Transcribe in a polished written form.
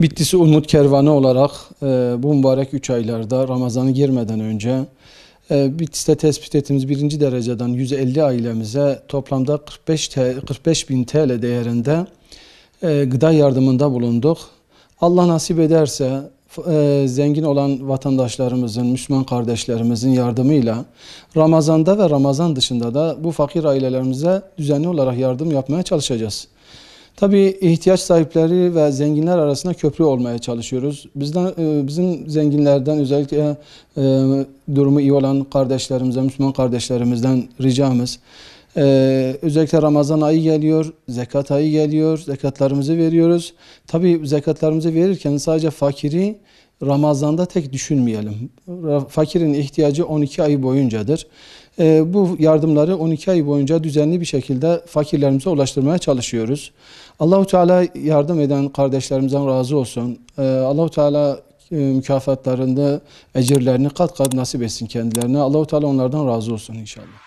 Bitlis'i Umut Kervanı olarak bu mübarek 3 aylarda Ramazan'a girmeden önce Bitlis'te tespit ettiğimiz birinci dereceden 150 ailemize toplamda 45 bin TL değerinde gıda yardımında bulunduk. Allah nasip ederse zengin olan vatandaşlarımızın, Müslüman kardeşlerimizin yardımıyla Ramazan'da ve Ramazan dışında da bu fakir ailelerimize düzenli olarak yardım yapmaya çalışacağız. Tabii ihtiyaç sahipleri ve zenginler arasında köprü olmaya çalışıyoruz. Bizim zenginlerden özellikle durumu iyi olan kardeşlerimize, Müslüman kardeşlerimizden ricamız, özellikle Ramazan ayı geliyor, zekat ayı geliyor, zekatlarımızı veriyoruz. Tabii zekatlarımızı verirken sadece fakiri Ramazan'da tek düşünmeyelim. Fakirin ihtiyacı 12 ay boyuncadır. Bu yardımları 12 ay boyunca düzenli bir şekilde fakirlerimize ulaştırmaya çalışıyoruz. Allahu Teala yardım eden kardeşlerimizden razı olsun. Allahu Teala mükafatlarında ecirlerini kat kat nasip etsin kendilerine. Allahu Teala onlardan razı olsun inşallah.